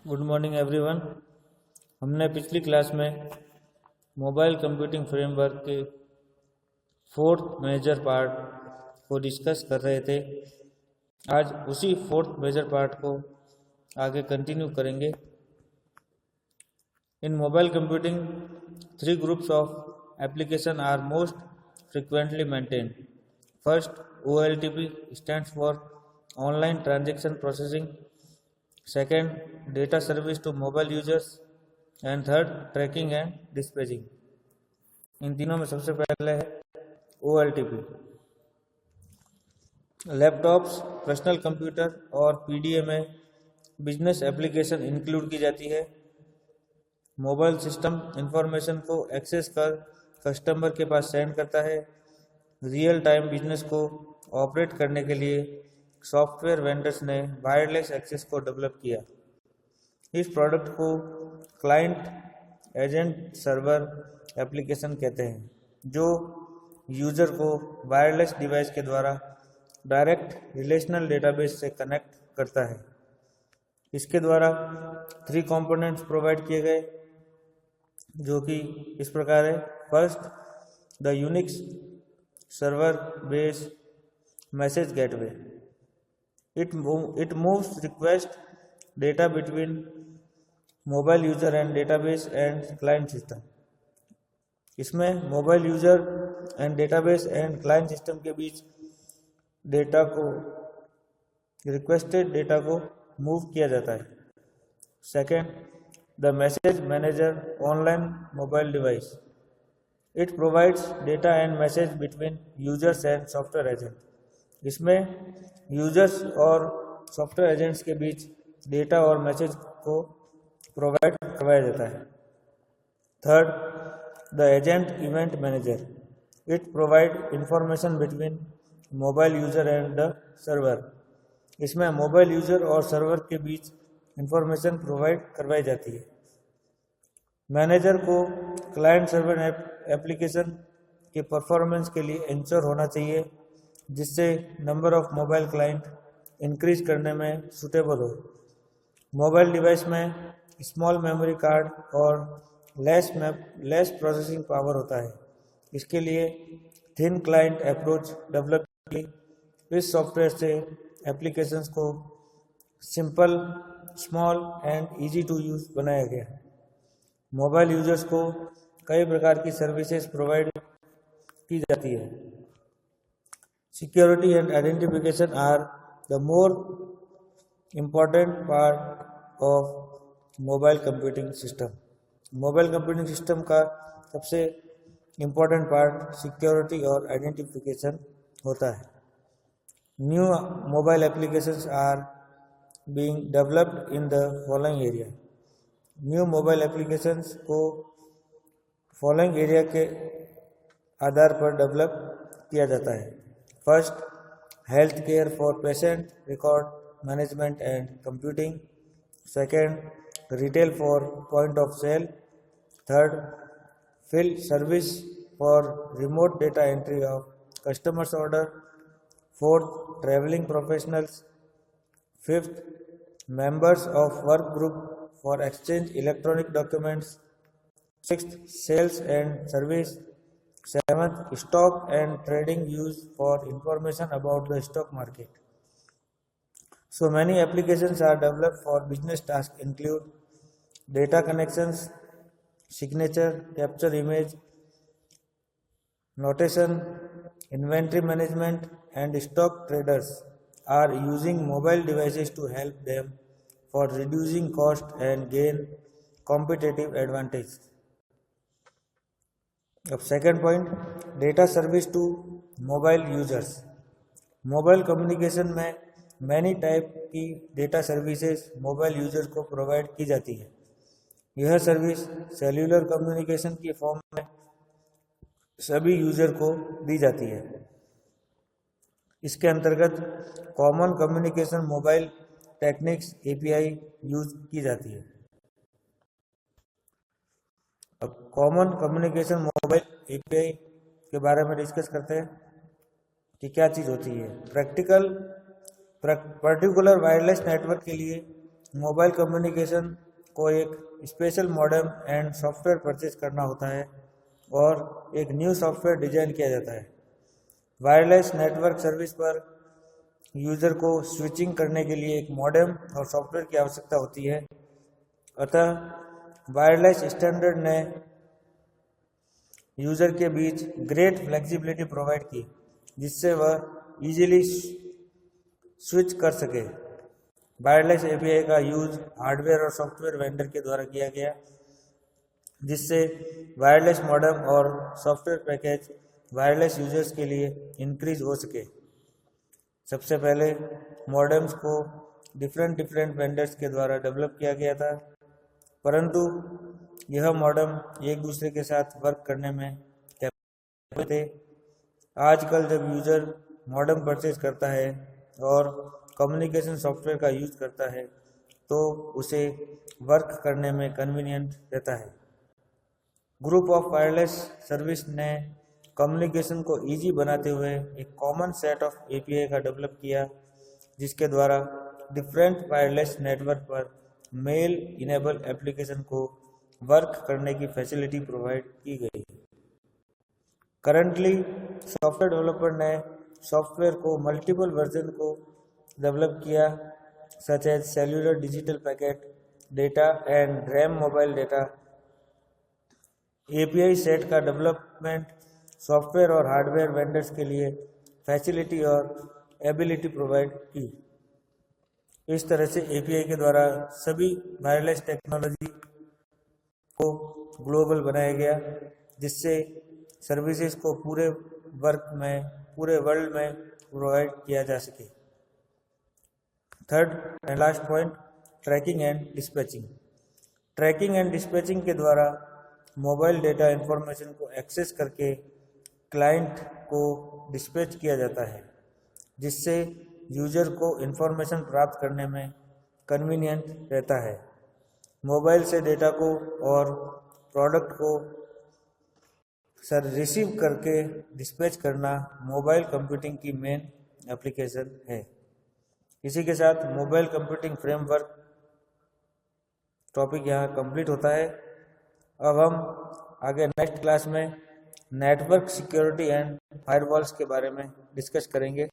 Good morning everyone. हमने पिछली class में मोबाइल कंप्यूटिंग फ्रेमवर्क के फोर्थ मेजर पार्ट को डिस्कस कर रहे थे। आज उसी फोर्थ मेजर पार्ट को आगे कंटिन्यू करेंगे। इन mobile computing 3 groups of application are most frequently maintained. First, OLTP stands for Online Transaction Processing. Second, data service to mobile users, and third, tracking and dispatching. इन तीनों में सबसे पहले है OLTP। Laptops, personal computer और PDA में business application include की जाती है। मोबाइल सिस्टम इंफॉर्मेशन को एक्सेस कर कस्टमर के पास सेंड करता है। रियल टाइम बिजनेस को ऑपरेट करने के लिए सॉफ्टवेयर वेंडर्स ने वायरलेस एक्सेस को डेवलप किया। इस प्रोडक्ट को क्लाइंट एजेंट सर्वर एप्लीकेशन कहते हैं, जो यूज़र को वायरलेस डिवाइस के द्वारा डायरेक्ट रिलेशनल डेटाबेस से कनेक्ट करता है। इसके द्वारा 3 कंपोनेंट्स प्रोवाइड किए गए, जो कि इस प्रकार है। First, the Unix server base message gateway. It moves request data between mobile user and database and client system. इसमें mobile user and database and client system के बीच डेटा को रिक्वेस्टेड डेटा को मूव किया जाता है। Second, the message manager online mobile device. It provides data and message between users and software agent. इसमें users और software agents के बीच data और मैसेज को प्रोवाइड करवाया जाता है। Third, the agent event manager. It provide information between mobile user and the server. इसमें mobile user और सर्वर के बीच इंफॉर्मेशन प्रोवाइड करवाई जाती है। मैनेजर को क्लाइंट सर्वर एप्लीकेशन के परफॉर्मेंस के लिए इंश्योर होना चाहिए, जिससे number of mobile client increase करने में सूटेबल हो। मोबाइल डिवाइस में स्मॉल मेमोरी कार्ड और लेस प्रोसेसिंग पावर होता है। इसके लिए थिन क्लाइंट अप्रोच डेवलप की। इस सॉफ्टवेयर से एप्लीकेशंस को simple, small and easy to use बनाया गया है। मोबाइल यूजर्स को कई प्रकार की सर्विसेज प्रोवाइड की जाती है। Security and identification are the more important part of mobile computing system. Mobile computing system का सबसे इम्पोर्टेंट पार्ट सिक्योरिटी और आइडेंटिफिकेशन होता है। New mobile applications are being developed in the following area. New mobile applications को following area के आधार पर develop किया जाता है। First, health care for patient record management and computing. Second, retail for point of sale. Third, field service for remote data entry of customers' order. Fourth, traveling professionals. Fifth, members of work group for exchange electronic documents. Sixth, sales and service. Seventh, stock and trading used for information about the stock market. So many applications are developed for business tasks include data connections, signature, capture image, notation, inventory management, and stock traders are using mobile devices to help them for reducing cost and gain competitive advantage. अब second point, data service to mobile users. Mobile communication में many type की data services mobile users को provide की जाती है। यह service cellular communication की form में सभी यूजर को दी जाती है। इसके अंतर्गत common communication mobile techniques API use की जाती है। अब कॉमन कम्युनिकेशन मोबाइल API के बारे में डिस्कस करते हैं कि क्या चीज़ होती है। पर्टिकुलर वायरलेस नेटवर्क के लिए मोबाइल कम्युनिकेशन को एक special modem and software purchase करना होता है और एक न्यू सॉफ्टवेयर डिजाइन किया जाता है। वायरलेस नेटवर्क सर्विस पर यूज़र को स्विचिंग करने के लिए एक मॉडेम और सॉफ्टवेयर की आवश्यकता होती है। अतः वायरलेस स्टैंडर्ड ने यूज़र के बीच ग्रेट फ्लेक्सिबिलिटी प्रोवाइड की, जिससे वह इजीली स्विच कर सके। वायरलेस एपीआई का यूज हार्डवेयर और सॉफ्टवेयर वेंडर के द्वारा किया गया, जिससे वायरलेस मॉडेम और सॉफ्टवेयर पैकेज वायरलेस यूजर्स के लिए इंक्रीज हो सके। सबसे पहले मॉडेम्स को डिफरेंट वेंडर्स के द्वारा डेवलप किया गया था, परंतु यह मॉडेम एक दूसरे के साथ वर्क करने में कैपेबल थे। आजकल जब यूज़र मॉडेम परचेज करता है और कम्युनिकेशन सॉफ्टवेयर का यूज़ करता है तो उसे वर्क करने में कन्वीनियंट रहता है। ग्रुप ऑफ वायरलेस सर्विस ने कम्युनिकेशन को इजी बनाते हुए एक कॉमन सेट ऑफ एपीआई का डेवलप किया, जिसके द्वारा डिफरेंट वायरलेस नेटवर्क पर मेल इनेबल एप्लीकेशन को वर्क करने की फैसिलिटी प्रोवाइड की गई। करंटली सॉफ्टवेयर डेवलपर ने सॉफ्टवेयर को मल्टीपल वर्जन को डेवलप किया, such as cellular digital packet data and RAM mobile data. API set का डेवलपमेंट सॉफ्टवेयर और हार्डवेयर वेंडर्स के लिए फैसिलिटी और एबिलिटी प्रोवाइड की। इस तरह से एपीआई के द्वारा सभी वायरलेस टेक्नोलॉजी को ग्लोबल बनाया गया, जिससे सर्विसेज को पूरे वर्ल्ड में प्रोवाइड किया जा सके। Third and last point, tracking and dispatching. Tracking and dispatching के द्वारा मोबाइल डेटा इंफॉर्मेशन को एक्सेस करके क्लाइंट को डिस्पैच किया जाता है, जिससे यूजर को इंफॉर्मेशन प्राप्त करने में कन्वीनियंट रहता है। मोबाइल से डेटा को और प्रोडक्ट को रिसीव करके डिस्पैच करना मोबाइल कंप्यूटिंग की मेन एप्लीकेशन है। इसी के साथ मोबाइल कंप्यूटिंग फ्रेमवर्क टॉपिक यहाँ कंप्लीट होता है। अब हम आगे नेक्स्ट क्लास में नेटवर्क सिक्योरिटी एंड फायरवॉल्स के बारे में डिस्कस करेंगे।